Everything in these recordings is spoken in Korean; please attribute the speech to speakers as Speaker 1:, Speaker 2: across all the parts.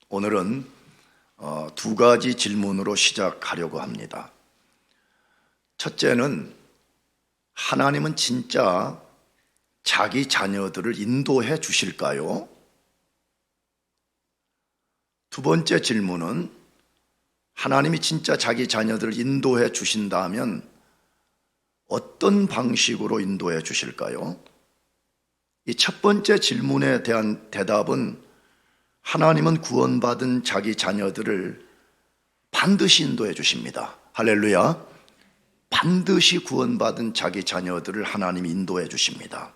Speaker 1: 오늘은 두 가지 질문으로 시작하려고 합니다. 첫째는 하나님은 진짜 자기 자녀들을 인도해 주실까요? 두 번째 질문은 하나님이 진짜 자기 자녀들을 인도해 주신다면 어떤 방식으로 인도해 주실까요? 이 첫 번째 질문에 대한 대답은 하나님은 구원받은 자기 자녀들을 반드시 인도해 주십니다. 할렐루야. 반드시 구원받은 자기 자녀들을 하나님이 인도해 주십니다.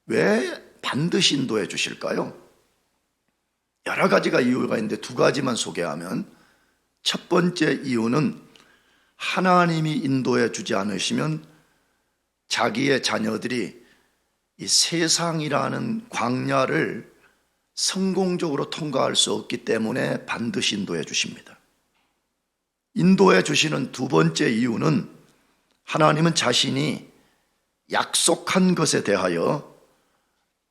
Speaker 1: 왜 반드시 인도해 주실까요? 여러 가지가 이유가 있는데 두 가지만 소개하면, 첫 번째 이유는 하나님이 인도해 주지 않으시면 자기의 자녀들이 이 세상이라는 광야를 성공적으로 통과할 수 없기 때문에 반드시 인도해 주십니다. 인도해 주시는 두 번째 이유는 하나님은 자신이 약속한 것에 대하여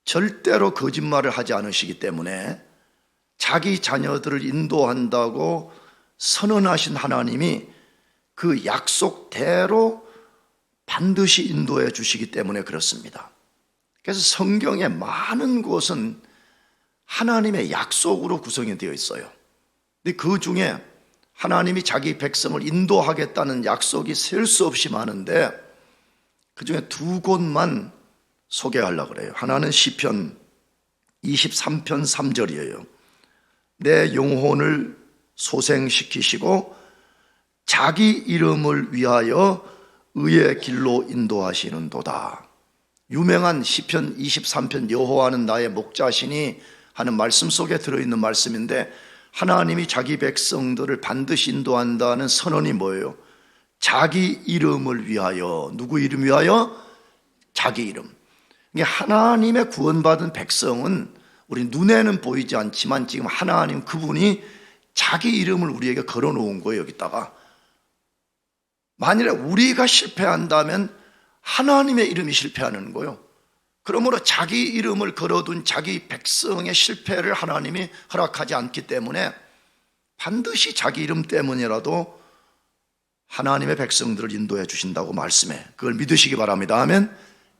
Speaker 1: 절대로 거짓말을 하지 않으시기 때문에 자기 자녀들을 인도한다고 선언하신 하나님이 그 약속대로 반드시 인도해 주시기 때문에 그렇습니다. 그래서 성경의 많은 곳은 하나님의 약속으로 구성이 되어 있어요. 근데 그 중에 하나님이 자기 백성을 인도하겠다는 약속이 셀 수 없이 많은데 그 중에 두 곳만 소개하려고 그래요. 하나는 시편 23편 3절이에요. 내 영혼을 소생시키시고 자기 이름을 위하여 의의 길로 인도하시는도다. 유명한 시편 23편 여호와는 나의 목자시니 하는 말씀 속에 들어있는 말씀인데, 하나님이 자기 백성들을 반드시 인도한다는 선언이 뭐예요? 자기 이름을 위하여. 누구 이름 위하여? 자기 이름. 하나님의 구원받은 백성은 우리 눈에는 보이지 않지만 지금 하나님 그분이 자기 이름을 우리에게 걸어놓은 거예요. 여기다가 만일에 우리가 실패한다면 하나님의 이름이 실패하는 거예요. 그러므로 자기 이름을 걸어둔 자기 백성의 실패를 하나님이 허락하지 않기 때문에 반드시 자기 이름 때문이라도 하나님의 백성들을 인도해 주신다고 말씀해. 그걸 믿으시기 바랍니다. 아멘.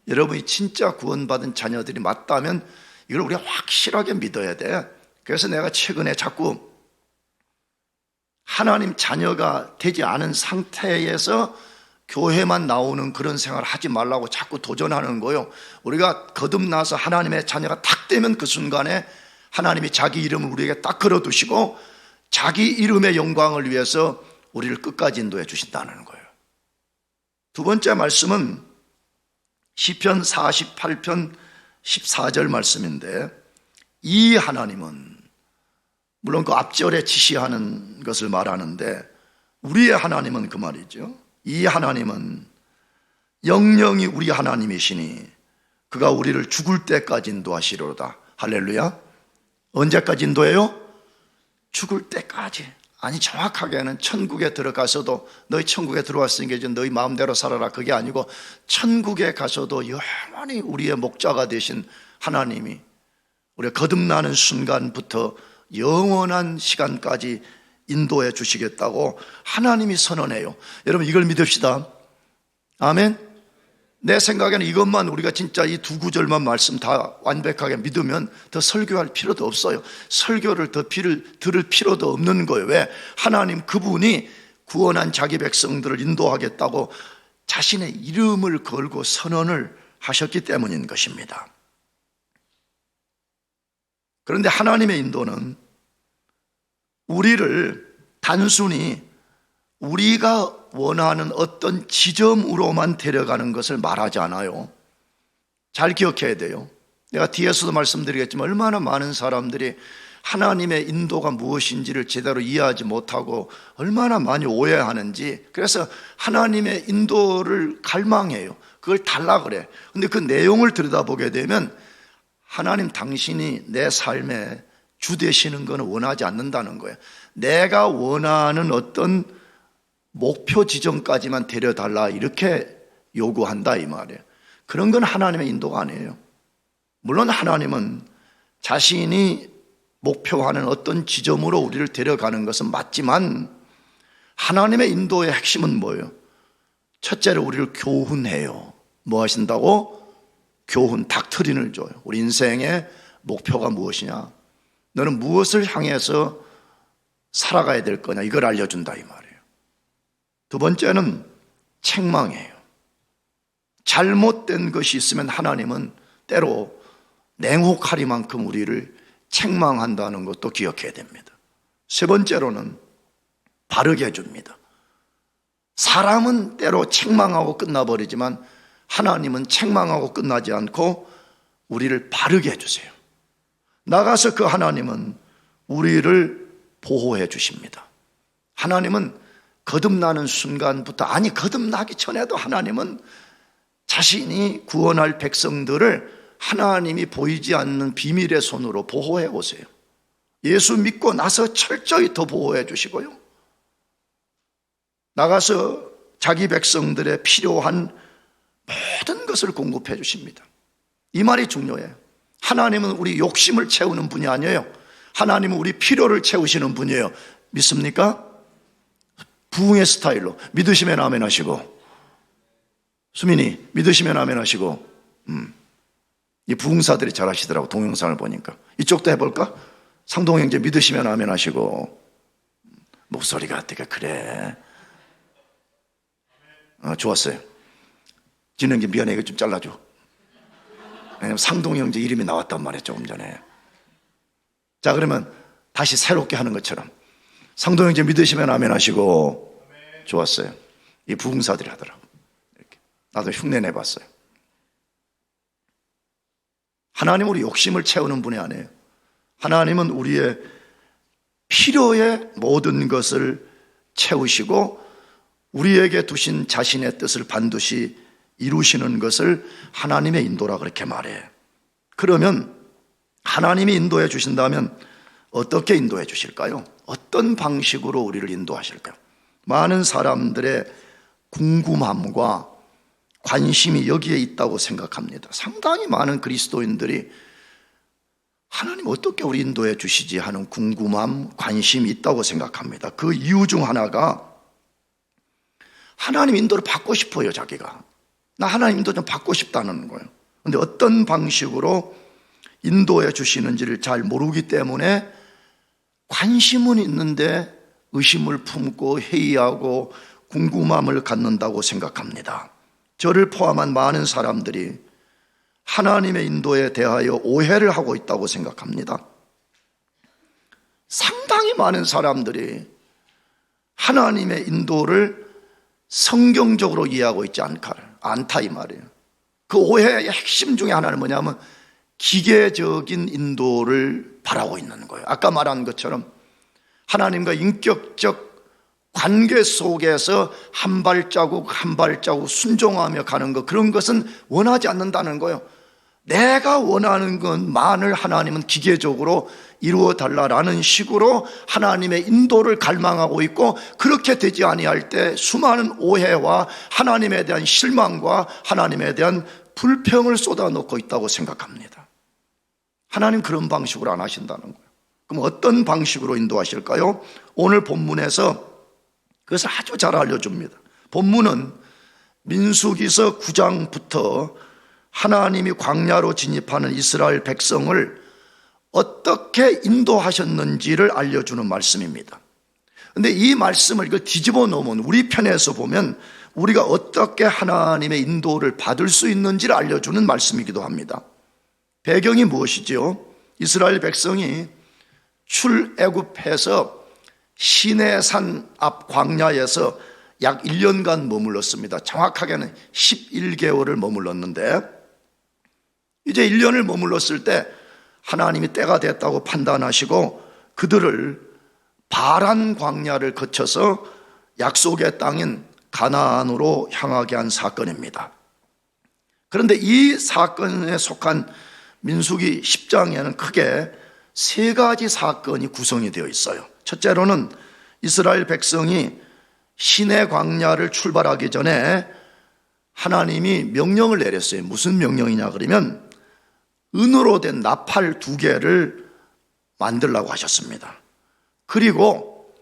Speaker 1: 여러분이 진짜 구원받은 자녀들이 맞다면 이걸 우리가 확실하게 믿어야 돼. 그래서 내가 최근에 자꾸 하나님 자녀가 되지 않은 상태에서 교회만 나오는 그런 생활을 하지 말라고 자꾸 도전하는 거예요. 우리가 거듭나서 하나님의 자녀가 탁 되면 그 순간에 하나님이 자기 이름을 우리에게 딱 걸어두시고 자기 이름의 영광을 위해서 우리를 끝까지 인도해 주신다는 거예요. 두 번째 말씀은 시편 48편 14절 말씀인데, 이 하나님은, 물론 그 앞절에 지시하는 것을 말하는데 우리의 하나님은 그 말이죠. 이 하나님은 영영이 우리 하나님이시니 그가 우리를 죽을 때까지 인도하시리로다. 할렐루야. 언제까지 인도해요? 죽을 때까지. 아니, 정확하게는 천국에 들어가서도, 너희 천국에 들어왔으니까 이제 너희 마음대로 살아라, 그게 아니고 천국에 가서도 영원히 우리의 목자가 되신 하나님이 우리가 거듭나는 순간부터 영원한 시간까지 인도해 주시겠다고 하나님이 선언해요. 여러분, 이걸 믿읍시다. 아멘. 내 생각에는 이것만 우리가 진짜 이 두 구절만 말씀 다 완벽하게 믿으면 더 설교할 필요도 없어요. 설교를 더 들을 필요도 없는 거예요. 왜? 하나님 그분이 구원한 자기 백성들을 인도하겠다고 자신의 이름을 걸고 선언을 하셨기 때문인 것입니다. 그런데 하나님의 인도는 우리를 단순히 우리가 원하는 어떤 지점으로만 데려가는 것을 말하지 않아요. 잘 기억해야 돼요. 내가 뒤에서도 말씀드리겠지만 얼마나 많은 사람들이 하나님의 인도가 무엇인지를 제대로 이해하지 못하고 얼마나 많이 오해하는지. 그래서 하나님의 인도를 갈망해요. 그걸 달라 그래. 근데 그 내용을 들여다보게 되면 하나님 당신이 내 삶에 주 되시는 것은 원하지 않는다는 거예요. 내가 원하는 어떤 목표 지점까지만 데려달라 이렇게 요구한다 이 말이에요. 그런 건 하나님의 인도가 아니에요. 물론 하나님은 자신이 목표하는 어떤 지점으로 우리를 데려가는 것은 맞지만 하나님의 인도의 핵심은 뭐예요? 첫째로 우리를 교훈해요. 뭐 하신다고? 교훈, 닥트린을 줘요. 우리 인생의 목표가 무엇이냐? 너는 무엇을 향해서 살아가야 될 거냐? 이걸 알려준다 이 말이에요. 두 번째는 책망이에요. 잘못된 것이 있으면 하나님은 때로 냉혹하리만큼 우리를 책망한다는 것도 기억해야 됩니다. 세 번째로는 바르게 해줍니다. 사람은 때로 책망하고 끝나버리지만 하나님은 책망하고 끝나지 않고 우리를 바르게 해주세요. 나가서 그 하나님은 우리를 보호해 주십니다. 하나님은 거듭나는 순간부터, 아니 거듭나기 전에도 하나님은 자신이 구원할 백성들을 하나님이 보이지 않는 비밀의 손으로 보호해 오세요. 예수 믿고 나서 철저히 더 보호해 주시고요, 나가서 자기 백성들의 필요한 모든 것을 공급해 주십니다. 이 말이 중요해요. 하나님은 우리 욕심을 채우는 분이 아니에요. 하나님은 우리 필요를 채우시는 분이에요. 믿습니까? 부흥의 스타일로 믿으시면 아멘 하시고, 수민이 믿으시면 아멘 하시고, 이 부흥사들이 잘 하시더라고. 동영상을 보니까. 이쪽도 해볼까? 상동 형제 믿으시면 아멘 하시고. 목소리가 어떻게 그래? 좋았어요. 진행자 미안해, 이거 좀 잘라줘. 왜냐면 상동 형제 이름이 나왔단 말이에요, 조금 전에. 자, 그러면 다시 새롭게 하는 것처럼 상동 형제 믿으시면 아멘 하시고. 좋았어요. 이 부흥사들이 하더라고. 이렇게. 나도 흉내 내봤어요. 하나님은 우리 욕심을 채우는 분이 아니에요. 하나님은 우리의 필요의 모든 것을 채우시고 우리에게 두신 자신의 뜻을 반드시 이루시는 것을 하나님의 인도라 그렇게 말해요. 그러면 하나님이 인도해 주신다면 어떻게 인도해 주실까요? 어떤 방식으로 우리를 인도하실까요? 많은 사람들의 궁금함과 관심이 여기에 있다고 생각합니다. 상당히 많은 그리스도인들이 하나님 어떻게 우리 인도해 주시지 하는 궁금함, 관심이 있다고 생각합니다. 그 이유 중 하나가 하나님 인도를 받고 싶어요. 자기가 나 하나님 인도 좀 받고 싶다는 거예요. 그런데 어떤 방식으로 인도해 주시는지를 잘 모르기 때문에 관심은 있는데 의심을 품고 회의하고 궁금함을 갖는다고 생각합니다. 저를 포함한 많은 사람들이 하나님의 인도에 대하여 오해를 하고 있다고 생각합니다. 상당히 많은 사람들이 하나님의 인도를 성경적으로 이해하고 있지 않다 이 말이에요. 그 오해의 핵심 중에 하나는 뭐냐면 기계적인 인도를 바라고 있는 거예요. 아까 말한 것처럼 하나님과 인격적 관계 속에서 한 발자국 한 발자국 순종하며 가는 것, 그런 것은 원하지 않는다는 거예요. 내가 원하는 것만을 하나님은 기계적으로 이루어 달라라는 식으로 하나님의 인도를 갈망하고 있고, 그렇게 되지 아니할 때 수많은 오해와 하나님에 대한 실망과 하나님에 대한 불평을 쏟아놓고 있다고 생각합니다. 하나님 그런 방식으로 안 하신다는 거예요. 그럼 어떤 방식으로 인도하실까요? 오늘 본문에서 그것을 아주 잘 알려줍니다. 본문은 민수기서 9장부터 하나님이 광야로 진입하는 이스라엘 백성을 어떻게 인도하셨는지를 알려주는 말씀입니다. 그런데 이 말씀을 이거 뒤집어 놓으면 우리 편에서 보면 우리가 어떻게 하나님의 인도를 받을 수 있는지를 알려주는 말씀이기도 합니다. 배경이 무엇이지요? 이스라엘 백성이 출애굽해서 시내산 앞 광야에서 약 1년간 머물렀습니다. 정확하게는 11개월을 머물렀는데, 이제 1년을 머물렀을 때 하나님이 때가 됐다고 판단하시고 그들을 바란 광야를 거쳐서 약속의 땅인 가나안으로 향하게 한 사건입니다. 그런데 이 사건에 속한 민수기 10장에는 크게 세 가지 사건이 구성이 되어 있어요. 첫째로는 이스라엘 백성이 시내 광야를 출발하기 전에 하나님이 명령을 내렸어요. 무슨 명령이냐 그러면 은으로 된 나팔 2개를 만들라고 하셨습니다. 그리고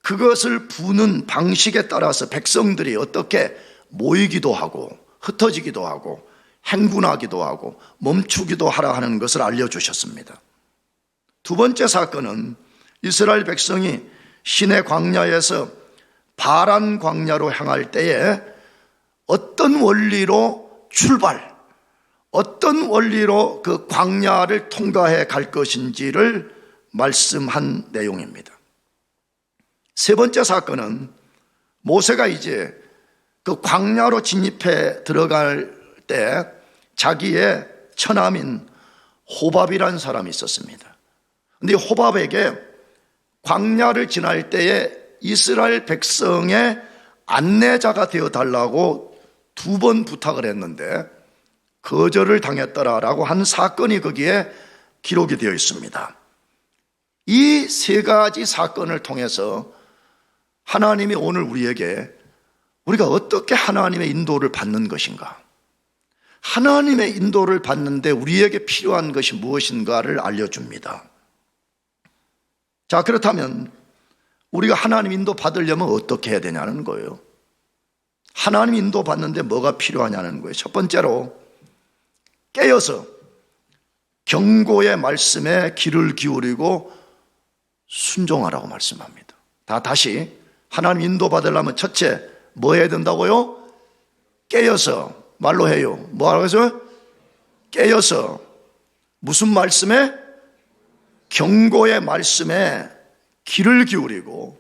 Speaker 1: 그것을 부는 방식에 따라서 백성들이 어떻게 모이기도 하고 흩어지기도 하고 행군하기도 하고 멈추기도 하라 하는 것을 알려주셨습니다. 두 번째 사건은 이스라엘 백성이 시내 광야에서 바란 광야로 향할 때에 어떤 원리로 어떤 원리로 그 광야를 통과해 갈 것인지를 말씀한 내용입니다. 세 번째 사건은 모세가 이제 그 광야로 진입해 들어갈 때 자기의 처남인 호밥이라는 사람이 있었습니다. 그런데 호밥에게 광야를 지날 때에 이스라엘 백성의 안내자가 되어 달라고 2번 부탁을 했는데 거절을 당했더라라고 한 사건이 거기에 기록이 되어 있습니다. 이 세 가지 사건을 통해서 하나님이 오늘 우리가 어떻게 하나님의 인도를 받는 것인가, 하나님의 인도를 받는데 우리에게 필요한 것이 무엇인가를 알려줍니다. 자, 그렇다면 우리가 하나님 인도 받으려면 어떻게 해야 되냐는 거예요. 하나님 인도 받는데 뭐가 필요하냐는 거예요. 첫 번째로 깨어서 경고의 말씀에 귀를 기울이고 순종하라고 말씀합니다. 다시 하나님 인도 받으려면 첫째 뭐 해야 된다고요? 깨어서. 말로 해요. 뭐라고 해서? 깨어서. 무슨 말씀에? 경고의 말씀에 귀를 기울이고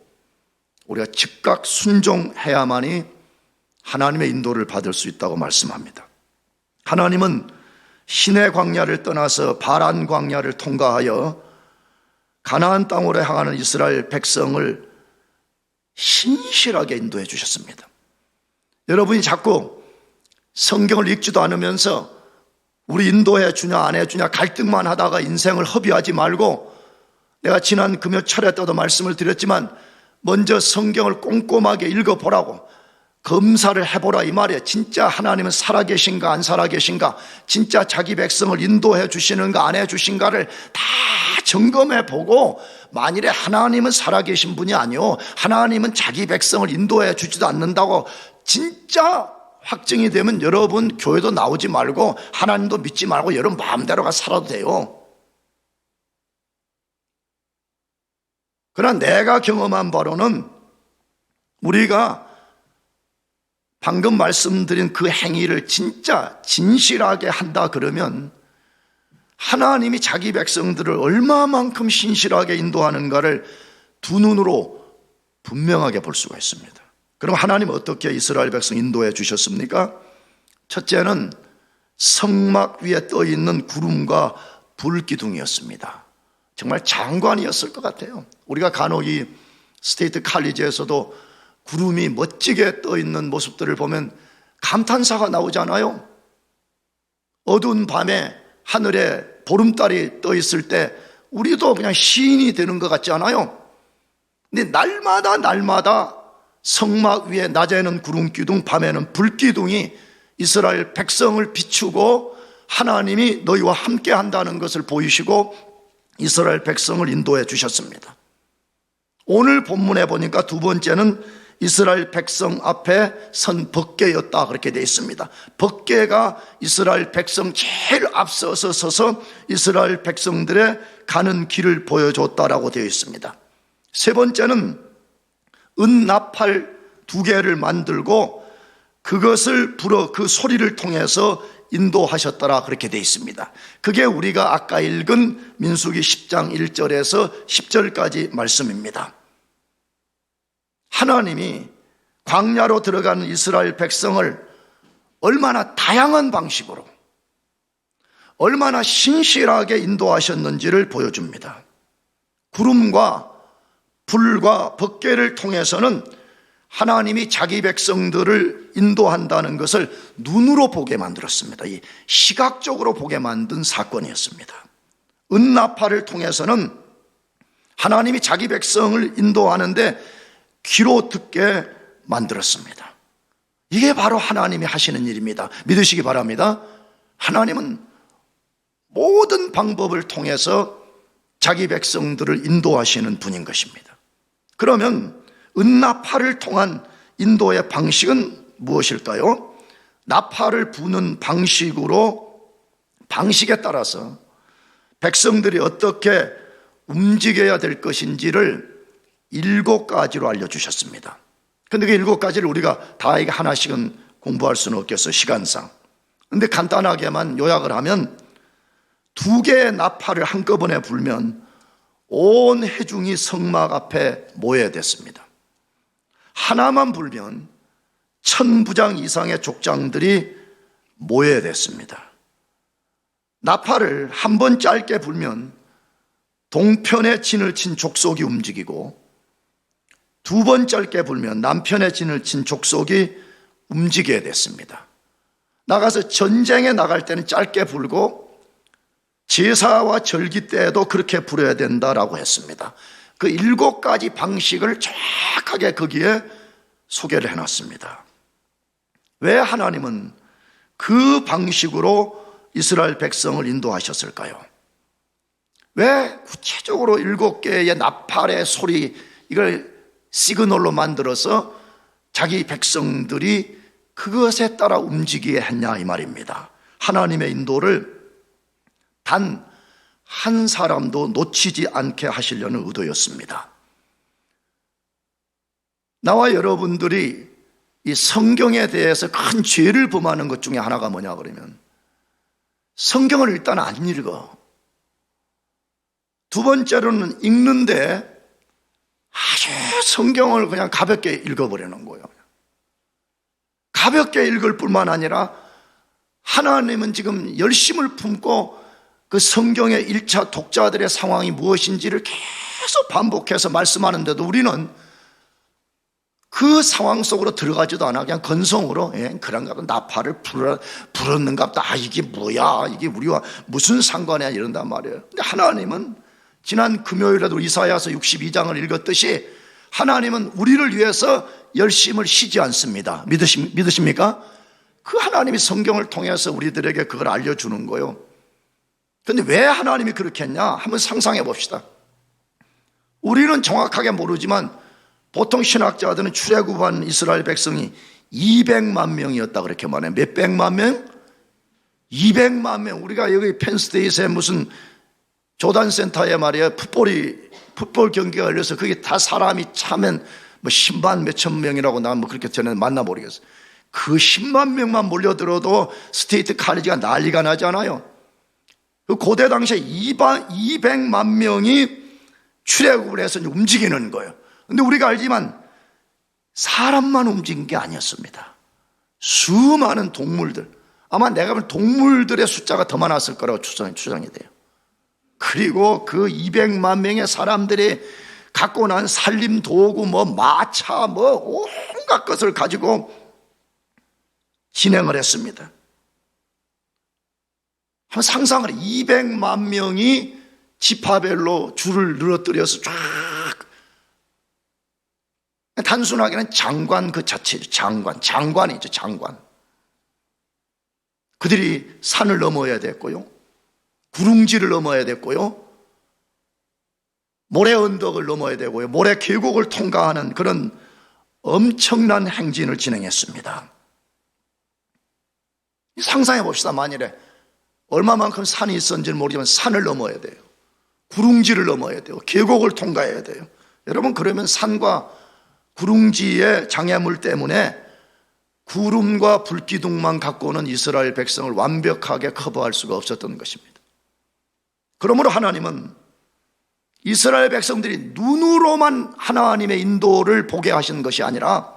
Speaker 1: 우리가 즉각 순종해야만이 하나님의 인도를 받을 수 있다고 말씀합니다. 하나님은 시내 광야를 떠나서 바란 광야를 통과하여 가나안 땅으로 향하는 이스라엘 백성을 신실하게 인도해 주셨습니다. 여러분이 자꾸 성경을 읽지도 않으면서 우리 인도해 주냐 안 해주냐 갈등만 하다가 인생을 허비하지 말고, 내가 지난 금요철에 때도 말씀을 드렸지만 먼저 성경을 꼼꼼하게 읽어보라고, 검사를 해보라 이 말이에요. 진짜 하나님은 살아계신가 안 살아계신가, 진짜 자기 백성을 인도해 주시는가 안 해주신가를 다 점검해보고, 만일에 하나님은 살아계신 분이 아니요 하나님은 자기 백성을 인도해 주지도 않는다고 진짜 확정이 되면 여러분 교회도 나오지 말고 하나님도 믿지 말고 여러분 마음대로가 살아도 돼요. 그러나 내가 경험한 바로는 우리가 방금 말씀드린 그 행위를 진짜 진실하게 한다 그러면 하나님이 자기 백성들을 얼마만큼 신실하게 인도하는가를 두 눈으로 분명하게 볼 수가 있습니다. 그럼 하나님은 어떻게 이스라엘 백성 인도해 주셨습니까? 첫째는 성막 위에 떠 있는 구름과 불기둥이었습니다. 정말 장관이었을 것 같아요. 우리가 간혹 이 스테이트 칼리지에서도 구름이 멋지게 떠 있는 모습들을 보면 감탄사가 나오잖아요. 어두운 밤에 하늘에 보름달이 떠 있을 때 우리도 그냥 시인이 되는 것 같지 않아요? 근데 날마다 성막 위에 낮에는 구름기둥, 밤에는 불기둥이 이스라엘 백성을 비추고 하나님이 너희와 함께 한다는 것을 보이시고 이스라엘 백성을 인도해 주셨습니다. 오늘 본문에 보니까 두 번째는 이스라엘 백성 앞에 선 법궤였다 그렇게 되어 있습니다. 법궤가 이스라엘 백성 제일 앞서서 서서 이스라엘 백성들의 가는 길을 보여줬다라고 되어 있습니다. 세 번째는 은나팔 2개를 만들고 그것을 불어 그 소리를 통해서 인도하셨더라 그렇게 되어 있습니다. 그게 우리가 아까 읽은 민수기 10장 1절에서 10절까지 말씀입니다. 하나님이 광야로 들어가는 이스라엘 백성을 얼마나 다양한 방식으로 얼마나 신실하게 인도하셨는지를 보여줍니다. 구름과 불과 법궤를 통해서는 하나님이 자기 백성들을 인도한다는 것을 눈으로 보게 만들었습니다. 이 시각적으로 보게 만든 사건이었습니다. 은나팔을 통해서는 하나님이 자기 백성을 인도하는데 귀로 듣게 만들었습니다. 이게 바로 하나님이 하시는 일입니다. 믿으시기 바랍니다. 하나님은 모든 방법을 통해서 자기 백성들을 인도하시는 분인 것입니다. 그러면 은나팔을 통한 인도의 방식은 무엇일까요? 나팔을 부는 방식에 따라서 백성들이 어떻게 움직여야 될 것인지를 7가지로 알려주셨습니다. 그런데 그 7가지를 우리가 다 하나씩은 공부할 수는 없겠어요, 시간상. 그런데 간단하게만 요약을 하면 2개의 나팔을 한꺼번에 불면 온 회중이 성막 앞에 모여야 됐습니다. 하나만 불면 1000부장 이상의 족장들이 모여야 됐습니다. 나팔을 한 번 짧게 불면 동편에 진을 친 족속이 움직이고 2번 짧게 불면 남편에 진을 친 족속이 움직여야 됐습니다. 나가서 전쟁에 나갈 때는 짧게 불고 제사와 절기 때에도 그렇게 불어야 된다라고 했습니다. 그 7가지 방식을 정확하게 거기에 소개를 해놨습니다. 왜 하나님은 그 방식으로 이스라엘 백성을 인도하셨을까요? 왜 구체적으로 7개의 나팔의 소리, 이걸 시그널로 만들어서 자기 백성들이 그것에 따라 움직이게 했냐 이 말입니다. 하나님의 인도를 단 한 사람도 놓치지 않게 하시려는 의도였습니다. 나와 여러분들이 이 성경에 대해서 큰 죄를 범하는 것 중에 하나가 뭐냐 그러면 성경을 일단 안 읽어. 2번째로는 읽는데 아주 성경을 그냥 가볍게 읽어버리는 거예요. 가볍게 읽을 뿐만 아니라 하나님은 지금 열심을 품고 그 성경의 1차 독자들의 상황이 무엇인지를 계속 반복해서 말씀하는데도 우리는 그 상황 속으로 들어가지도 않아 그냥 건성으로 그런가 보다 나팔을 불었는가 보다 이게 뭐야 이게 우리와 무슨 상관이야 이런단 말이에요. 근데 하나님은 지난 금요일에도 이사야서 62장을 읽었듯이 하나님은 우리를 위해서 열심을 쉬지 않습니다. 믿으십니까? 그 하나님이 성경을 통해서 우리들에게 그걸 알려주는 거예요. 그런데 왜 하나님이 그렇게 했냐? 한번 상상해 봅시다. 우리는 정확하게 모르지만 보통 신학자들은 출애굽한 이스라엘 백성이 200만 명이었다 그렇게 말해요. 몇 백만 명? 200만 명. 우리가 여기 펜스테이트에 무슨 조단센터에 말이에요. 풋볼 경기가 열려서 거기 다 사람이 차면 뭐 10만 몇천 명이라고 나 뭐 그렇게 전에 만나 모르겠어요. 그 10만 명만 몰려들어도 스테이트 칼리지가 난리가 나잖아요. 그 고대 당시에 200만 명이 출애굽을 해서 움직이는 거예요. 근데 우리가 알지만 사람만 움직인 게 아니었습니다. 수많은 동물들, 아마 내가 볼 동물들의 숫자가 더 많았을 거라고 추정이 돼요. 그리고 그 200만 명의 사람들이 갖고 난 살림 도구, 뭐 마차, 뭐 온갖 것을 가지고 진행을 했습니다. 한번 상상을 해. 200만 명이 지파별로 줄을 늘어뜨려서 쫙, 단순하게는 장관 그 자체죠. 장관이죠. 장관. 그들이 산을 넘어야 됐고요, 구릉지를 넘어야 됐고요, 모래 언덕을 넘어야 되고요, 모래 계곡을 통과하는 그런 엄청난 행진을 진행했습니다. 상상해 봅시다. 만일에 얼마만큼 산이 있었는지는 모르지만 산을 넘어야 돼요, 구릉지를 넘어야 돼요, 계곡을 통과해야 돼요. 여러분, 그러면 산과 구릉지의 장애물 때문에 구름과 불기둥만 갖고는 이스라엘 백성을 완벽하게 커버할 수가 없었던 것입니다. 그러므로 하나님은 이스라엘 백성들이 눈으로만 하나님의 인도를 보게 하신 것이 아니라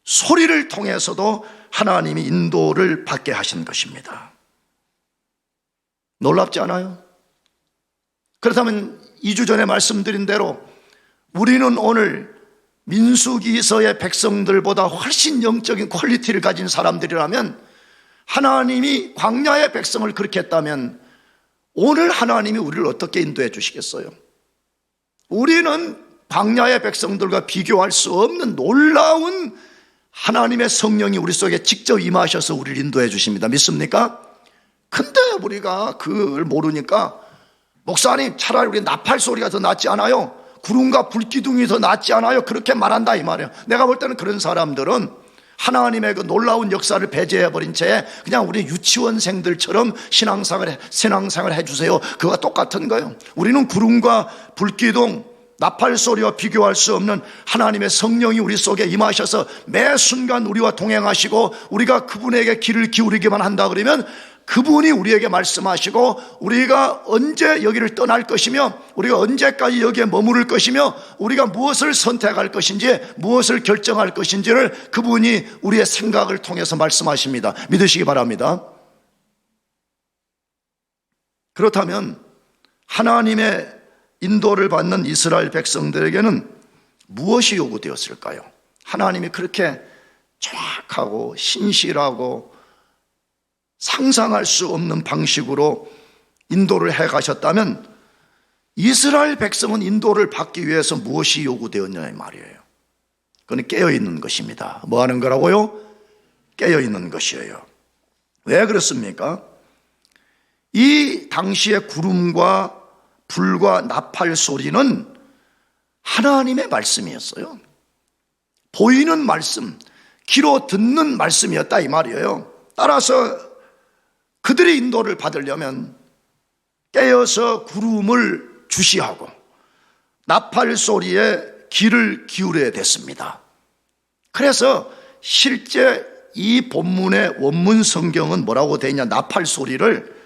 Speaker 1: 소리를 통해서도 하나님이 인도를 받게 하신 것입니다. 놀랍지 않아요? 그렇다면 2주 전에 말씀드린 대로 우리는 오늘 민수기서의 백성들보다 훨씬 영적인 퀄리티를 가진 사람들이라면, 하나님이 광야의 백성을 그렇게 했다면 오늘 하나님이 우리를 어떻게 인도해 주시겠어요? 우리는 광야의 백성들과 비교할 수 없는 놀라운 하나님의 성령이 우리 속에 직접 임하셔서 우리를 인도해 주십니다. 믿습니까? 근데 우리가 그걸 모르니까 목사님, 차라리 우리 나팔 소리가 더 낫지 않아요? 구름과 불기둥이 더 낫지 않아요? 그렇게 말한다 이 말이에요. 내가 볼 때는 그런 사람들은 하나님의 그 놀라운 역사를 배제해버린 채 그냥 우리 유치원생들처럼 신앙생활을 해주세요. 그거와 똑같은 거예요. 우리는 구름과 불기둥, 나팔 소리와 비교할 수 없는 하나님의 성령이 우리 속에 임하셔서 매 순간 우리와 동행하시고, 우리가 그분에게 귀를 기울이기만 한다 그러면 그분이 우리에게 말씀하시고, 우리가 언제 여기를 떠날 것이며, 우리가 언제까지 여기에 머무를 것이며, 우리가 무엇을 선택할 것인지, 무엇을 결정할 것인지를 그분이 우리의 생각을 통해서 말씀하십니다. 믿으시기 바랍니다. 그렇다면 하나님의 인도를 받는 이스라엘 백성들에게는 무엇이 요구되었을까요? 하나님이 그렇게 정확하고 신실하고 상상할 수 없는 방식으로 인도를 해 가셨다면, 이스라엘 백성은 인도를 받기 위해서 무엇이 요구되었냐 이 말이에요. 그건 깨어있는 것입니다. 뭐 하는 거라고요? 깨어있는 것이에요. 왜 그렇습니까? 이 당시의 구름과 불과 나팔 소리는 하나님의 말씀이었어요. 보이는 말씀, 귀로 듣는 말씀이었다 이 말이에요. 따라서 그들이 인도를 받으려면 깨어서 구름을 주시하고 나팔 소리에 귀를 기울여야 됐습니다. 그래서 실제 이 본문의 원문 성경은 뭐라고 되어 있냐, 나팔 소리를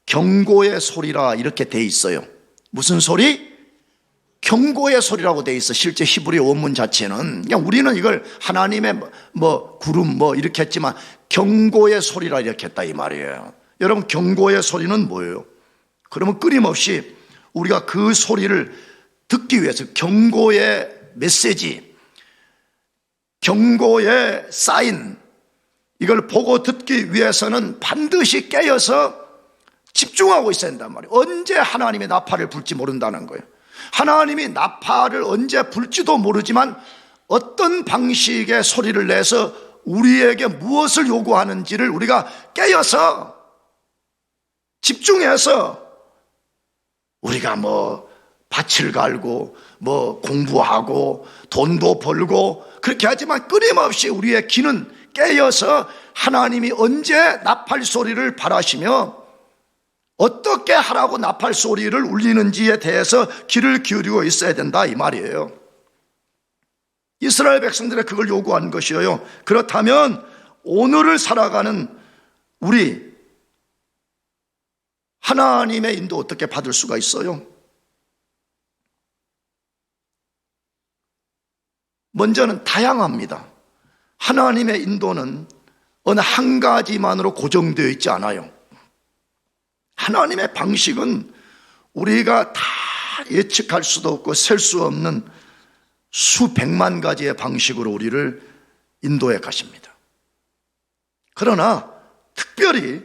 Speaker 1: 경고의 소리라 이렇게 되어 있어요. 무슨 소리? 경고의 소리라고 되어 있어. 실제 히브리 원문 자체는 그냥 우리는 이걸 하나님의 구름 이렇게 했지만 경고의 소리라 이렇게 했다 이 말이에요. 여러분, 경고의 소리는 뭐예요? 그러면 끊임없이 우리가 그 소리를 듣기 위해서, 경고의 메시지, 경고의 사인, 이걸 보고 듣기 위해서는 반드시 깨어서 집중하고 있어야 된단 말이에요. 언제 하나님의 나팔을 불지 모른다는 거예요. 하나님이 나팔을 언제 불지도 모르지만 어떤 방식의 소리를 내서 우리에게 무엇을 요구하는지를 우리가 깨어서 집중해서, 우리가 밭을 갈고 공부하고 돈도 벌고 그렇게 하지만 끊임없이 우리의 귀는 깨어서 하나님이 언제 나팔 소리를 바라시며 어떻게 하라고 나팔 소리를 울리는지에 대해서 귀를 기울이고 있어야 된다 이 말이에요. 이스라엘 백성들의 그걸 요구한 것이에요. 그렇다면 오늘을 살아가는 우리, 하나님의 인도 어떻게 받을 수가 있어요? 먼저는 다양합니다. 하나님의 인도는 어느 한 가지만으로 고정되어 있지 않아요. 하나님의 방식은 우리가 다 예측할 수도 없고 셀 수 없는 수백만 가지의 방식으로 우리를 인도해 가십니다. 그러나 특별히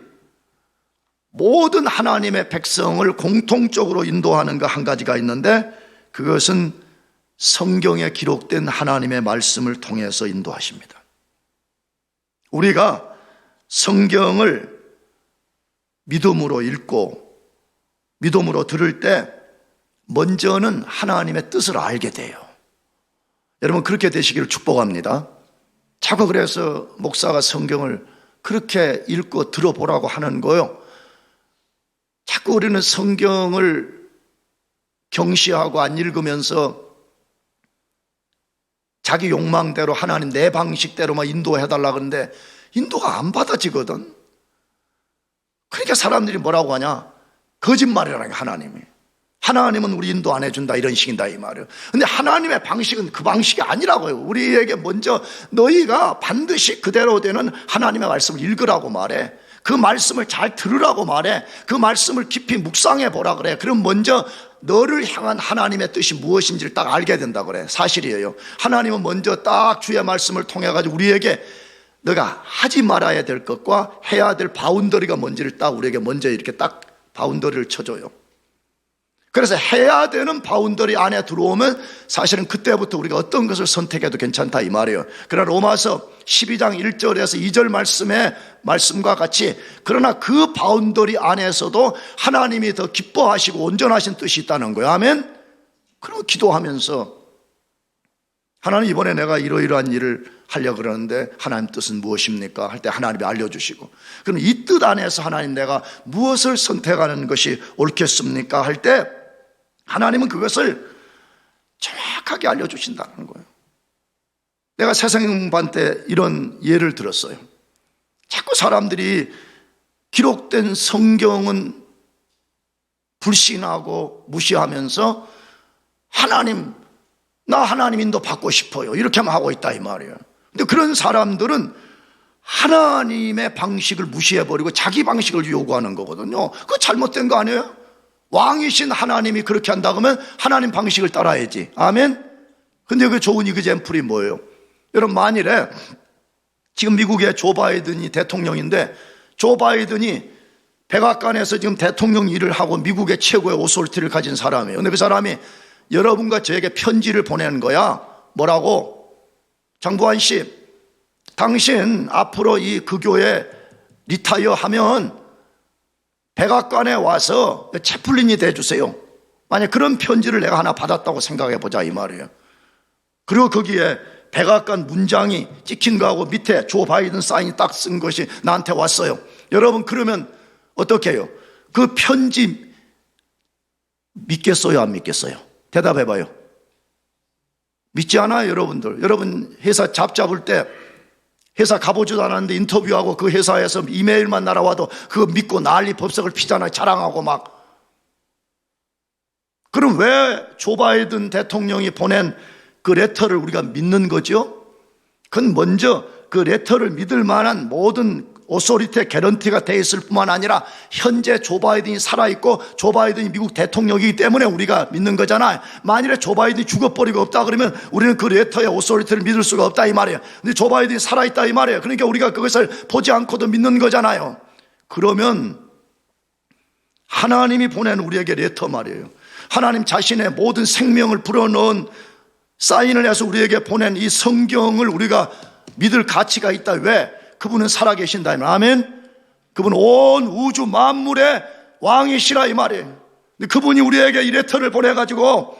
Speaker 1: 모든 하나님의 백성을 공통적으로 인도하는 거 한 가지가 있는데, 그것은 성경에 기록된 하나님의 말씀을 통해서 인도하십니다. 우리가 성경을 믿음으로 읽고 믿음으로 들을 때 먼저는 하나님의 뜻을 알게 돼요. 여러분, 그렇게 되시기를 축복합니다. 자꾸 그래서 목사가 성경을 그렇게 읽고 들어보라고 하는 거요. 자꾸 우리는 성경을 경시하고 안 읽으면서 자기 욕망대로 하나님 내 방식대로만 인도해달라 그러는데 인도가 안 받아지거든. 그러니까 사람들이 뭐라고 하냐, 거짓말이라는 게 하나님은 우리 인도 안 해준다 이런 식이다 이 말이에요. 근데 하나님의 방식은 그 방식이 아니라고요. 우리에게 먼저 너희가 반드시 그대로 되는 하나님의 말씀을 읽으라고 말해. 그 말씀을 잘 들으라고 말해. 그 말씀을 깊이 묵상해 보라 그래. 그럼 먼저 너를 향한 하나님의 뜻이 무엇인지를 딱 알게 된다 그래. 사실이에요. 하나님은 먼저 딱 주의 말씀을 통해 가지고 우리에게 너가 하지 말아야 될 것과 해야 될 바운더리가 뭔지를 딱 우리에게 먼저 이렇게 딱 바운더리를 쳐줘요. 그래서 해야 되는 바운더리 안에 들어오면 사실은 그때부터 우리가 어떤 것을 선택해도 괜찮다 이 말이에요. 그러나 로마서 12장 1절에서 2절 말씀과 같이 그러나 그 바운더리 안에서도 하나님이 더 기뻐하시고 온전하신 뜻이 있다는 거예요. 아멘? 그럼 기도하면서 하나님 이번에 내가 이러이러한 일을 하려고 그러는데 하나님 뜻은 무엇입니까? 할 때 하나님이 알려주시고 그럼 이 뜻 안에서 하나님 내가 무엇을 선택하는 것이 옳겠습니까? 할 때 하나님은 그것을 정확하게 알려주신다는 거예요. 내가 새생반 때 이런 예를 들었어요. 자꾸 사람들이 기록된 성경은 불신하고 무시하면서 하나님, 나 하나님 인도 받고 싶어요. 이렇게만 하고 있다 이 말이에요. 근데 그런 사람들은 하나님의 방식을 무시해버리고 자기 방식을 요구하는 거거든요. 그거 잘못된 거 아니에요? 왕이신 하나님이 그렇게 한다 그러면 하나님 방식을 따라야지. 아멘? 근데 그 좋은 이그젬플이 뭐예요? 여러분 만일에 지금 미국의 조 바이든이 대통령인데 조 바이든이 백악관에서 지금 대통령 일을 하고 미국의 최고의 오소리티를 가진 사람이에요. 근데 그 사람이 여러분과 저에게 편지를 보내는 거야. 뭐라고? 장부환 씨, 당신 앞으로 그 교회 리타이어 하면 백악관에 와서 채플린이 돼주세요. 만약 그런 편지를 내가 하나 받았다고 생각해 보자 이 말이에요. 그리고 거기에 백악관 문장이 찍힌 거하고 밑에 조 바이든 사인이 딱 쓴 것이 나한테 왔어요. 여러분 그러면 어떻게 해요? 그 편지 믿겠어요 안 믿겠어요? 대답해 봐요. 믿지 않아요 여러분들. 여러분 회사 잡을 때 회사 가보지도 않았는데 인터뷰하고 그 회사에서 이메일만 날아와도 그거 믿고 난리 법석을 피잖아요. 자랑하고 막. 그럼 왜 조 바이든 대통령이 보낸 그 레터를 우리가 믿는 거죠? 그건 먼저 그 레터를 믿을 만한 모든 오소리티 개런티가 돼 있을 뿐만 아니라 현재 조 바이든이 살아있고 조 바이든이 미국 대통령이기 때문에 우리가 믿는 거잖아요. 만일에 조 바이든이 죽어버리고 없다 그러면 우리는 그 레터의 오소리티를 믿을 수가 없다 이 말이에요. 근데 조 바이든이 살아있다 이 말이에요. 그러니까 우리가 그것을 보지 않고도 믿는 거잖아요. 그러면 하나님이 보낸 우리에게 레터 말이에요. 하나님 자신의 모든 생명을 불어넣은 사인을 해서 우리에게 보낸 이 성경을 우리가 믿을 가치가 있다. 왜? 그분은 살아계신다면 아멘. 그분은 온 우주 만물의 왕이시라 이 말이에요. 근데 그분이 우리에게 이 레터를 보내가지고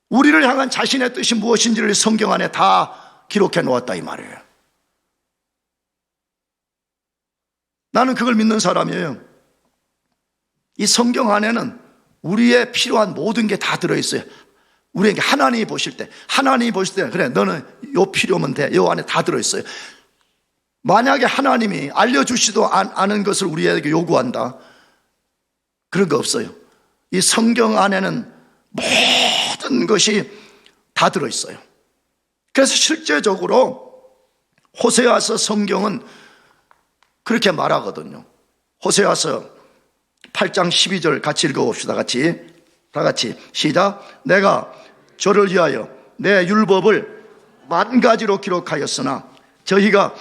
Speaker 1: 우리를 향한 자신의 뜻이 무엇인지를 성경 안에 다 기록해 놓았다 이 말이에요. 나는 그걸 믿는 사람이에요. 이 성경 안에는 우리의 필요한 모든 게 다 들어있어요. 우리에게 하나님이 보실 때 그래 너는 요 필요면 돼. 요 안에 다 들어있어요. 만약에 하나님이 알려주시도 않은 것을 우리에게 요구한다, 그런 거 없어요. 이 성경 안에는 모든 것이 다 들어있어요. 그래서 실제적으로 호세아서 성경은 그렇게 말하거든요. 호세아서 8장 12절 같이 읽어봅시다. 다 같이 시작. 내가 저를 위하여 내 율법을 만 가지로 기록하였으나 저희가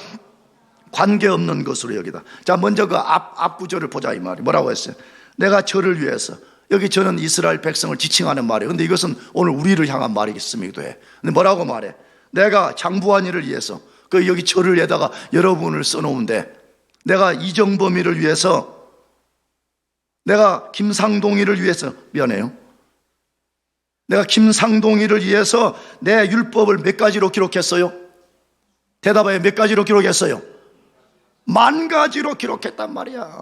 Speaker 1: 관계없는 것으로 여기다. 자, 먼저 그 앞 구절을 보자 이 말이 뭐라고 했어요? 내가 저를 위해서. 여기 저는 이스라엘 백성을 지칭하는 말이에요. 근데 이것은 오늘 우리를 향한 말이겠습니까? 근데 뭐라고 말해? 내가 장부환이를 위해서. 그 여기 저를 위에다가 여러분을 써놓은데 내가 이정범이를 위해서, 내가 김상동이를 위해서, 미안해요. 내가 김상동이를 위해서 내 율법을 몇 가지로 기록했어요? 대답해. 몇 가지로 기록했어요? 만 가지로 기록했단 말이야.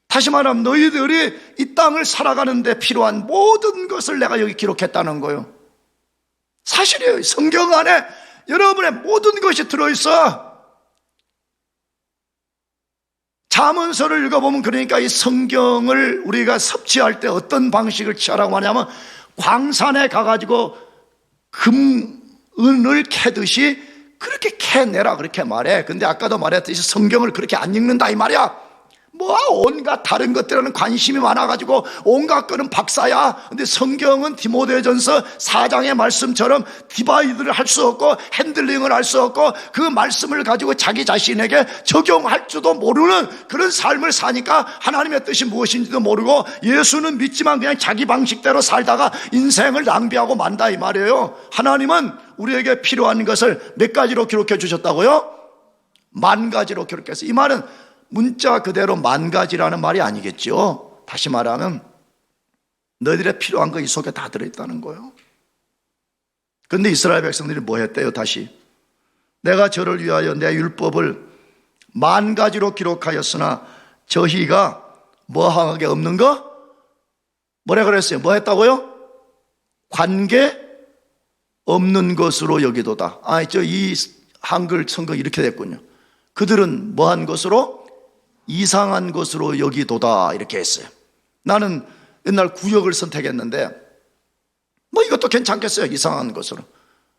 Speaker 1: 다시 말하면 너희들이 이 땅을 살아가는 데 필요한 모든 것을 내가 여기 기록했다는 거예요. 사실이에요. 성경 안에 여러분의 모든 것이 들어있어. 잠언서를 읽어보면 그러니까 이 성경을 우리가 섭취할 때 어떤 방식을 취하라고 하냐면 광산에 가가지고 은을 캐듯이 그렇게 캐내라 그렇게 말해. 근데 아까도 말했듯이 성경을 그렇게 안 읽는다 이 말이야. 온갖 다른 것들에는 관심이 많아가지고 온갖 거는 박사야. 근데 성경은 디모데전서 4장의 말씀처럼 디바이드를 할 수 없고 핸들링을 할 수 없고 그 말씀을 가지고 자기 자신에게 적용할 줄도 모르는 그런 삶을 사니까 하나님의 뜻이 무엇인지도 모르고 예수는 믿지만 그냥 자기 방식대로 살다가 인생을 낭비하고 만다 이 말이에요. 하나님은 우리에게 필요한 것을 몇 가지로 기록해 주셨다고요? 10,000가지로 기록했어요. 이 말은 문자 그대로 10,000가지라는 말이 아니겠죠. 다시 말하면 너희들의 필요한 거 이 속에 다 들어있다는 거예요. 그런데 이스라엘 백성들이 뭐 했대요? 다시 내가 저를 위하여 내 율법을 10,000가지로 기록하였으나 저희가 뭐하게 없는 거? 뭐라 그랬어요? 뭐 했다고요? 관계 없는 것으로 여기도다. 이 한글 성경 이렇게 됐군요. 그들은 뭐한 것으로? 이상한 것으로 여기도다 이렇게 했어요. 나는 옛날 구역을 선택했는데 이것도 괜찮겠어요. 이상한 것으로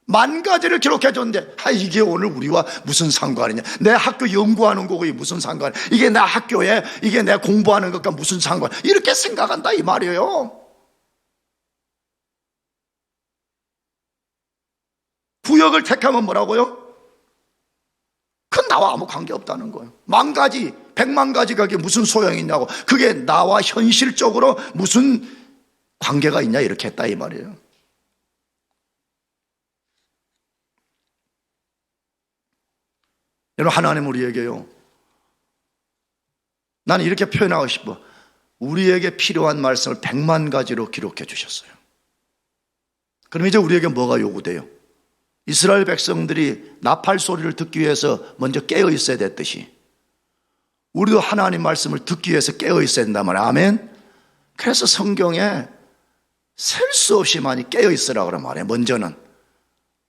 Speaker 1: 10,000가지를 기록해 줬는데 이게 오늘 우리와 무슨 상관이냐, 내 학교 연구하는 거고 무슨 상관, 이게 내 학교에 이게 내 공부하는 것과 무슨 상관, 이렇게 생각한다 이 말이에요. 구역을 택하면 뭐라고요? 그건 나와 아무 관계없다는 거예요. 10,000가지, 100,000가지가 그게 무슨 소용이 있냐고, 그게 나와 현실적으로 무슨 관계가 있냐 이렇게 했다 이 말이에요. 여러분, 하나님 우리에게요, 나는 이렇게 표현하고 싶어. 우리에게 필요한 말씀을 100,000가지로 기록해 주셨어요. 그럼 이제 우리에게 뭐가 요구돼요? 이스라엘 백성들이 나팔 소리를 듣기 위해서 먼저 깨어 있어야 됐듯이 우리도 하나님 말씀을 듣기 위해서 깨어 있어야 된단 말이에요. 아멘. 그래서 성경에 셀 수 없이 많이 깨어 있으라고 그런 말이에요. 먼저는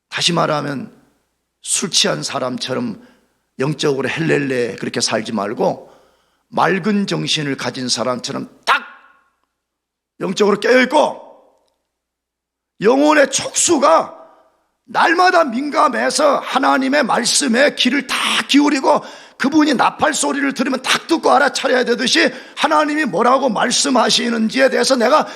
Speaker 1: 다시 말하면 술 취한 사람처럼 영적으로 헬렐레 그렇게 살지 말고 맑은 정신을 가진 사람처럼 딱 영적으로 깨어 있고 영혼의 촉수가 날마다 민감해서 하나님의 말씀에 귀를 다 기울이고 그분이 나팔 소리를 들으면 딱 듣고 알아차려야 되듯이 하나님이 뭐라고 말씀하시는지에 대해서 내가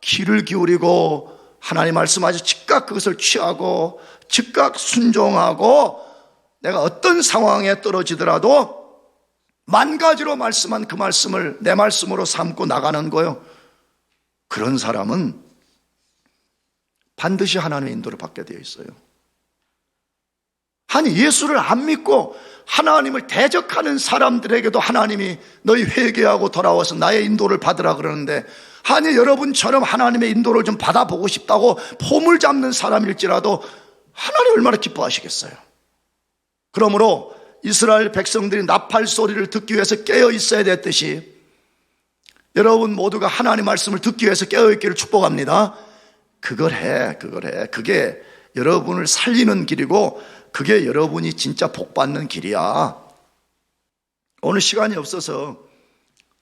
Speaker 1: 귀를 기울이고 하나님 말씀하시 즉각 그것을 취하고 즉각 순종하고 내가 어떤 상황에 떨어지더라도 10,000가지로 말씀한 그 말씀을 내 말씀으로 삼고 나가는 거예요. 그런 사람은 반드시 하나님의 인도를 받게 되어 있어요. 아니, 예수를 안 믿고 하나님을 대적하는 사람들에게도 하나님이 너희 회개하고 돌아와서 나의 인도를 받으라 그러는데, 아니 여러분처럼 하나님의 인도를 좀 받아보고 싶다고 폼을 잡는 사람일지라도 하나님 얼마나 기뻐하시겠어요. 그러므로 이스라엘 백성들이 나팔 소리를 듣기 위해서 깨어 있어야 됐듯이 여러분 모두가 하나님 말씀을 듣기 위해서 깨어 있기를 축복합니다. 그걸 해. 그게 여러분을 살리는 길이고 그게 여러분이 진짜 복 받는 길이야. 오늘 시간이 없어서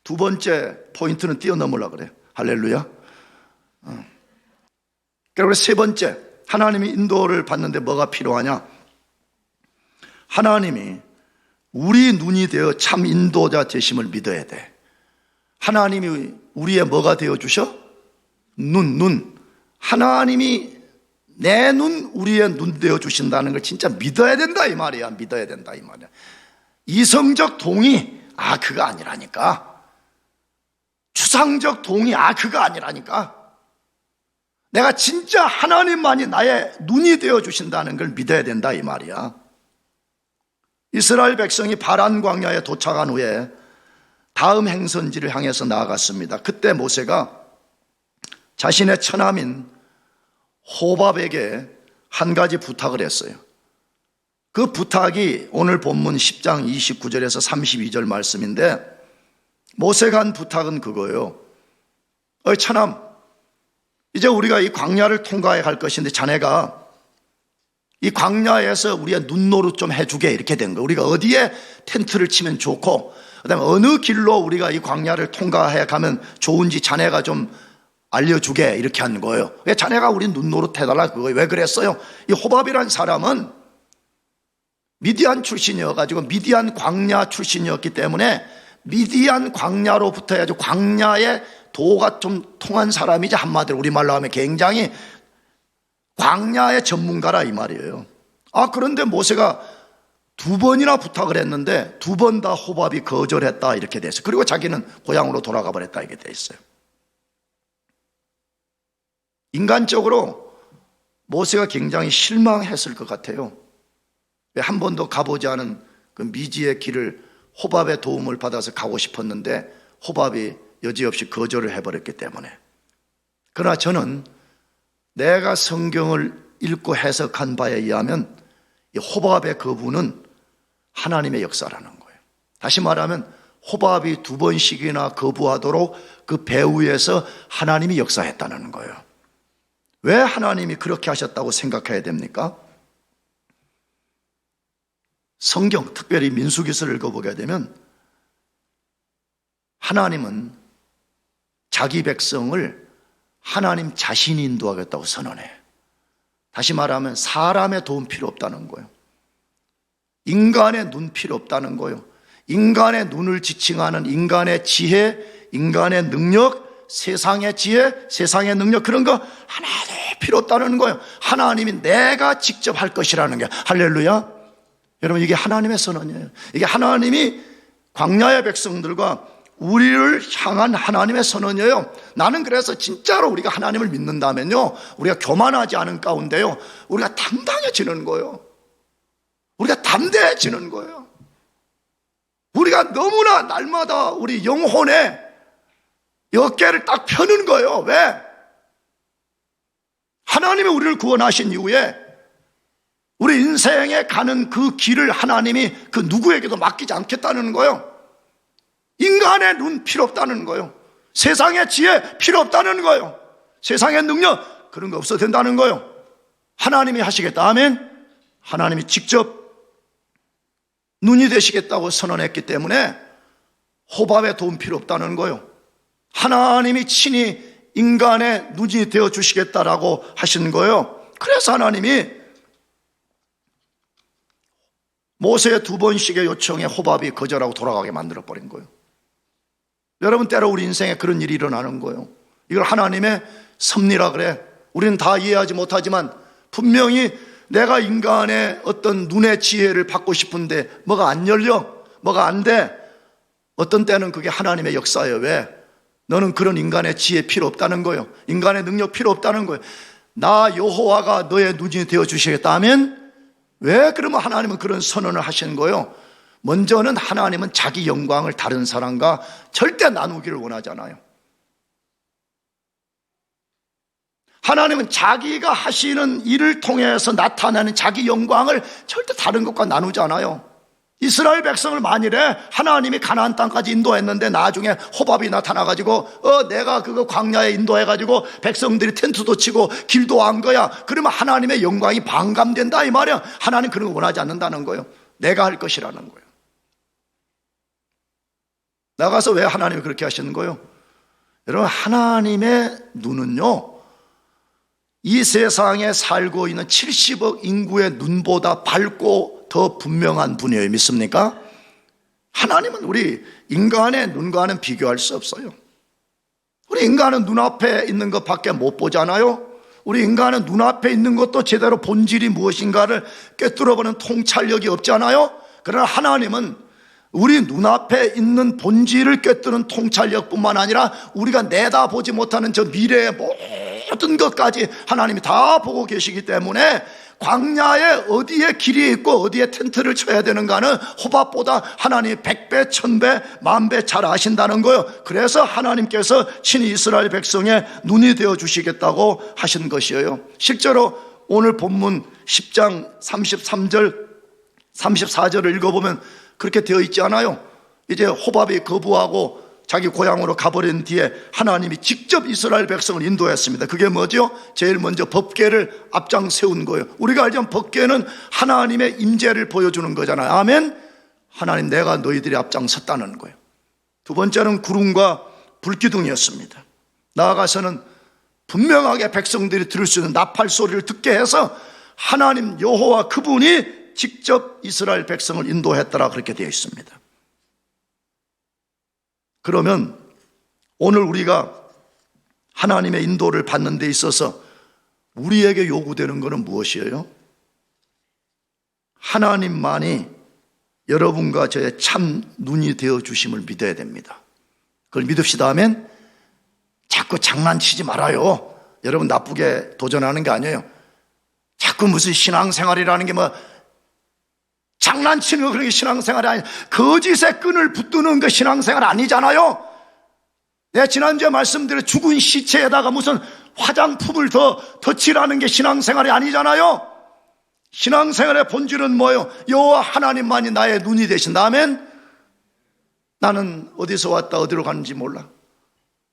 Speaker 1: 두 번째 포인트는 뛰어넘으려고 그래요. 할렐루야. 그리고 세 번째, 하나님이 인도를 받는데 뭐가 필요하냐? 하나님이 우리 눈이 되어 참 인도자 되심을 믿어야 돼. 하나님이 우리의 뭐가 되어주셔? 눈. 하나님이 내 눈, 우리의 눈 되어주신다는 걸 진짜 믿어야 된다 이 말이야. 믿어야 된다 이 말이야. 이성적 동의, 그거 아니라니까. 추상적 동의, 그거 아니라니까. 내가 진짜 하나님만이 나의 눈이 되어주신다는 걸 믿어야 된다 이 말이야. 이스라엘 백성이 바란 광야에 도착한 후에 다음 행선지를 향해서 나아갔습니다. 그때 모세가 자신의 처남인 호밥에게 한 가지 부탁을 했어요. 그 부탁이 오늘 본문 10장 29절에서 32절 말씀인데, 모세가 한 부탁은 그거예요. 처남, 이제 우리가 이 광야를 통과해 갈 것인데 자네가 이 광야에서 우리가 눈노릇 좀 해주게 이렇게 된 거예요. 우리가 어디에 텐트를 치면 좋고 그다음에 어느 길로 우리가 이 광야를 통과해 가면 좋은지 자네가 좀 알려주게 이렇게 한 거예요. 왜 자네가 우리 눈노릇 해달라 그거예요. 왜 그랬어요? 이 호밥이란 사람은 미디안 출신이어가지고 미디안 광야 출신이었기 때문에 미디안 광야로부터 해가지고 광야에 도가 좀 통한 사람이지, 한마디로 우리말로 하면 굉장히 광야의 전문가라 이 말이에요. 그런데 모세가 2번이나 부탁을 했는데 2번 다 호밥이 거절했다 이렇게 돼 있어요. 그리고 자기는 고향으로 돌아가 버렸다 이렇게 돼 있어요. 인간적으로 모세가 굉장히 실망했을 것 같아요. 왜 한 번도 가보지 않은 그 미지의 길을 호밥의 도움을 받아서 가고 싶었는데 호밥이 여지없이 거절을 해버렸기 때문에. 그러나 저는 내가 성경을 읽고 해석한 바에 의하면 이 호밥의 거부는 하나님의 역사라는 거예요. 다시 말하면 호밥이 2번씩이나 거부하도록 그 배후에서 하나님이 역사했다는 거예요. 왜 하나님이 그렇게 하셨다고 생각해야 됩니까? 성경, 특별히 민수기서를 읽어보게 되면 하나님은 자기 백성을 하나님 자신이 인도하겠다고 선언해. 다시 말하면 사람의 도움 필요 없다는 거예요. 인간의 눈 필요 없다는 거예요. 인간의 눈을 지칭하는 인간의 지혜, 인간의 능력, 세상의 지혜, 세상의 능력, 그런 거 하나도 필요 없다는 거예요. 하나님이 내가 직접 할 것이라는 게, 할렐루야. 여러분, 이게 하나님의 선언이에요. 이게 하나님이 광야의 백성들과 우리를 향한 하나님의 선언이에요. 나는 그래서 진짜로 우리가 하나님을 믿는다면요, 우리가 교만하지 않은 가운데요, 우리가 당당해지는 거예요. 우리가 담대해지는 거예요. 우리가 너무나 날마다 우리 영혼에 어깨를 딱 펴는 거예요. 왜? 하나님이 우리를 구원하신 이후에 우리 인생에 가는 그 길을 하나님이 그 누구에게도 맡기지 않겠다는 거예요. 인간의 눈 필요 없다는 거예요. 세상의 지혜 필요 없다는 거예요. 세상의 능력 그런 거 없어도 된다는 거예요. 하나님이 하시겠다. 아멘. 하나님이 직접 눈이 되시겠다고 선언했기 때문에 호밥의 도움 필요 없다는 거예요. 하나님이 친히 인간의 눈이 되어 주시겠다라고 하신 거예요. 그래서 하나님이 모세의 2번씩의 요청에 호밥이 거절하고 돌아가게 만들어버린 거예요. 여러분, 때로 우리 인생에 그런 일이 일어나는 거예요. 이걸 하나님의 섭리라 그래. 우리는 다 이해하지 못하지만 분명히 내가 인간의 어떤 눈의 지혜를 받고 싶은데 뭐가 안 열려, 뭐가 안 돼. 어떤 때는 그게 하나님의 역사예요. 왜? 너는 그런 인간의 지혜 필요 없다는 거예요. 인간의 능력 필요 없다는 거예요. 나 여호와가 너의 눈이 되어 주시겠다 하면, 왜 그러면 하나님은 그런 선언을 하신 거예요? 먼저는 하나님은 자기 영광을 다른 사람과 절대 나누기를 원하잖아요. 하나님은 자기가 하시는 일을 통해서 나타나는 자기 영광을 절대 다른 것과 나누지 않아요. 이스라엘 백성을 만일에 하나님이 가나안 땅까지 인도했는데 나중에 호밥이 나타나가지고 내가 그거 광야에 인도해가지고 백성들이 텐트도 치고 길도 한 거야. 그러면 하나님의 영광이 반감된다 이 말이야. 하나님 그런 거 원하지 않는다는 거예요. 내가 할 것이라는 거예요. 나가서 왜 하나님이 그렇게 하시는 거예요? 여러분, 하나님의 눈은요, 이 세상에 살고 있는 70억 인구의 눈보다 밝고 더 분명한 분이에요. 믿습니까? 하나님은 우리 인간의 눈과는 비교할 수 없어요. 우리 인간은 눈앞에 있는 것밖에 못 보잖아요. 우리 인간은 눈앞에 있는 것도 제대로 본질이 무엇인가를 꿰뚫어보는 통찰력이 없잖아요. 그러나 하나님은 우리 눈앞에 있는 본질을 꿰뚫는 통찰력뿐만 아니라 우리가 내다보지 못하는 저 미래의 모든 것까지 하나님이 다 보고 계시기 때문에 광야에 어디에 길이 있고 어디에 텐트를 쳐야 되는가는 호밥보다 하나님이 100배, 1000배, 10,000배 잘 아신다는 거예요. 그래서 하나님께서 친히 이스라엘 백성의 눈이 되어 주시겠다고 하신 것이에요. 실제로 오늘 본문 10장 33절, 34절을 읽어보면 그렇게 되어 있지 않아요? 이제 호밥이 거부하고 자기 고향으로 가버린 뒤에 하나님이 직접 이스라엘 백성을 인도했습니다. 그게 뭐죠? 제일 먼저 법궤를 앞장 세운 거예요. 우리가 알지만 법궤는 하나님의 임재를 보여주는 거잖아요. 아멘. 하나님, 내가 너희들이 앞장 섰다는 거예요. 두 번째는 구름과 불기둥이었습니다. 나아가서는 분명하게 백성들이 들을 수 있는 나팔 소리를 듣게 해서 하나님 여호와 그분이 직접 이스라엘 백성을 인도했더라, 그렇게 되어 있습니다. 그러면 오늘 우리가 하나님의 인도를 받는 데 있어서 우리에게 요구되는 것은 무엇이에요? 하나님만이 여러분과 저의 참 눈이 되어 주심을 믿어야 됩니다. 그걸 믿읍시다 하면 자꾸 장난치지 말아요. 여러분 나쁘게 도전하는 게 아니에요. 자꾸 무슨 신앙생활이라는 게 뭐 장난치는 거 그런 게 신앙생활이 아니에요. 거짓의 끈을 붙드는 거 신앙생활 아니잖아요. 내가 지난주에 말씀드린 죽은 시체에다가 무슨 화장품을 더 칠하는 게 신앙생활이 아니잖아요. 신앙생활의 본질은 뭐예요? 여호와 하나님만이 나의 눈이 되신다면 나는 어디서 왔다 어디로 가는지 몰라.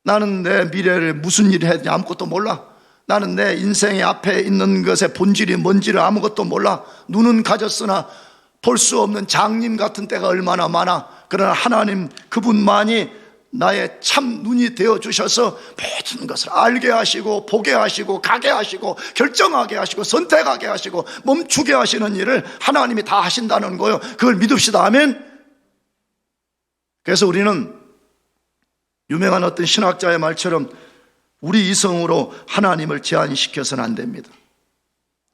Speaker 1: 나는 내 미래를 무슨 일을 해야 되는지 아무것도 몰라. 나는 내 인생의 앞에 있는 것의 본질이 뭔지를 아무것도 몰라. 눈은 가졌으나 볼 수 없는 장님 같은 때가 얼마나 많아. 그러나 하나님 그분만이 나의 참 눈이 되어 주셔서 모든 것을 알게 하시고 보게 하시고 가게 하시고 결정하게 하시고 선택하게 하시고 멈추게 하시는 일을 하나님이 다 하신다는 거예요. 그걸 믿읍시다. 아멘. 그래서 우리는 유명한 어떤 신학자의 말처럼 우리 이성으로 하나님을 제한시켜서는 안 됩니다.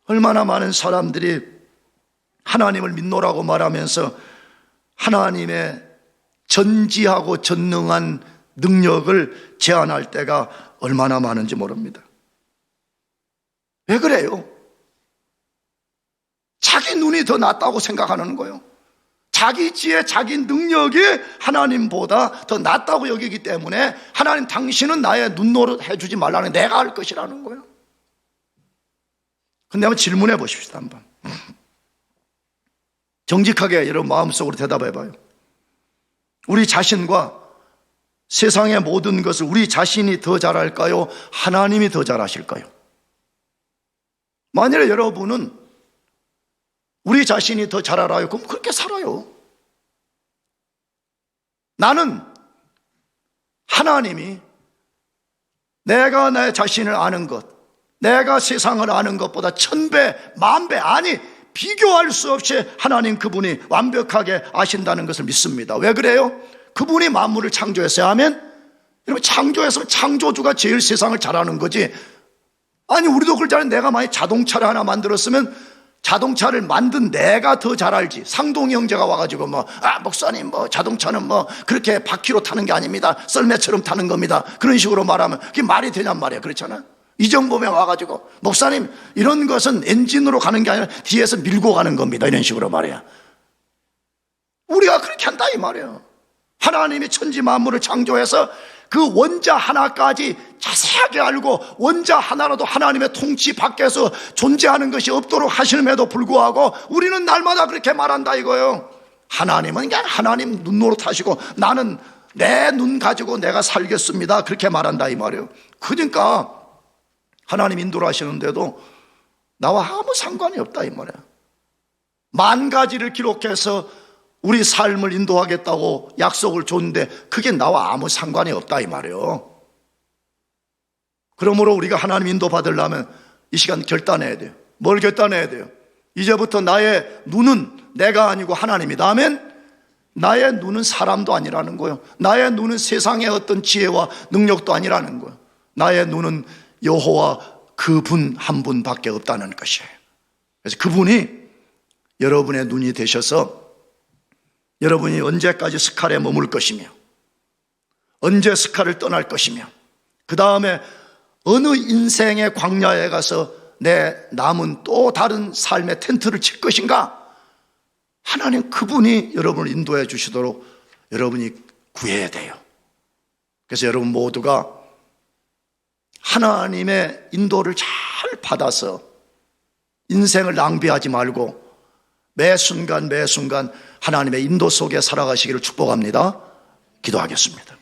Speaker 1: 얼마나 많은 사람들이 하나님을 믿노라고 말하면서 하나님의 전지하고 전능한 능력을 제한할 때가 얼마나 많은지 모릅니다. 왜 그래요? 자기 눈이 더 낫다고 생각하는 거예요. 자기 지혜, 자기 능력이 하나님보다 더 낫다고 여기기 때문에 하나님 당신은 나의 눈노릇 해주지 말라는 내가 할 것이라는 거예요. 근데 한번 질문해 보십시다. 한번 정직하게 여러분 마음속으로 대답해 봐요. 우리 자신과 세상의 모든 것을 우리 자신이 더 잘할까요? 하나님이 더 잘하실까요? 만일에 여러분은 우리 자신이 더 잘 알아요. 그럼 그렇게 살아요. 나는 하나님이 내가 내 자신을 아는 것, 내가 세상을 아는 것보다 1000배, 10,000배, 아니 비교할 수 없이 하나님 그분이 완벽하게 아신다는 것을 믿습니다. 왜 그래요? 그분이 만물을 창조했어요. 하면 여러분 창조했으면 창조주가 제일 세상을 잘하는 거지. 아니 우리도 그렇잖아요. 내가 만약 자동차를 하나 만들었으면 자동차를 만든 내가 더 잘 알지. 상동이 형제가 와가지고 목사님 자동차는 그렇게 바퀴로 타는 게 아닙니다. 썰매처럼 타는 겁니다. 그런 식으로 말하면 그게 말이 되냔 말이야. 그렇잖아. 이정범에 와가지고 목사님 이런 것은 엔진으로 가는 게 아니라 뒤에서 밀고 가는 겁니다. 이런 식으로 말이야. 우리가 그렇게 한다 이 말이야. 하나님이 천지 만물을 창조해서 그 원자 하나까지 자세하게 알고 원자 하나라도 하나님의 통치 밖에서 존재하는 것이 없도록 하심에도 불구하고 우리는 날마다 그렇게 말한다 이거예요. 하나님은 그냥 하나님 눈노릇 하시고 나는 내 눈 가지고 내가 살겠습니다. 그렇게 말한다 이 말이에요. 그러니까 하나님 인도를 하시는데도 나와 아무 상관이 없다 이 말이야. 10,000가지를 기록해서 우리 삶을 인도하겠다고 약속을 줬는데 그게 나와 아무 상관이 없다 이 말이에요. 그러므로 우리가 하나님 인도 받으려면 이 시간 결단해야 돼요. 뭘 결단해야 돼요? 이제부터 나의 눈은 내가 아니고 하나님이다 하면 나의 눈은 사람도 아니라는 거예요. 나의 눈은 세상의 어떤 지혜와 능력도 아니라는 거예요. 나의 눈은 여호와 그분 한 분밖에 없다는 것이에요. 그래서 그분이 여러분의 눈이 되셔서 여러분이 언제까지 스칼에 머물 것이며 언제 스칼을 떠날 것이며 그 다음에 어느 인생의 광야에 가서 내 남은 또 다른 삶의 텐트를 칠 것인가, 하나님 그분이 여러분을 인도해 주시도록 여러분이 구해야 돼요. 그래서 여러분 모두가 하나님의 인도를 잘 받아서 인생을 낭비하지 말고 매 순간 매 순간 하나님의 인도 속에 살아가시기를 축복합니다. 기도하겠습니다.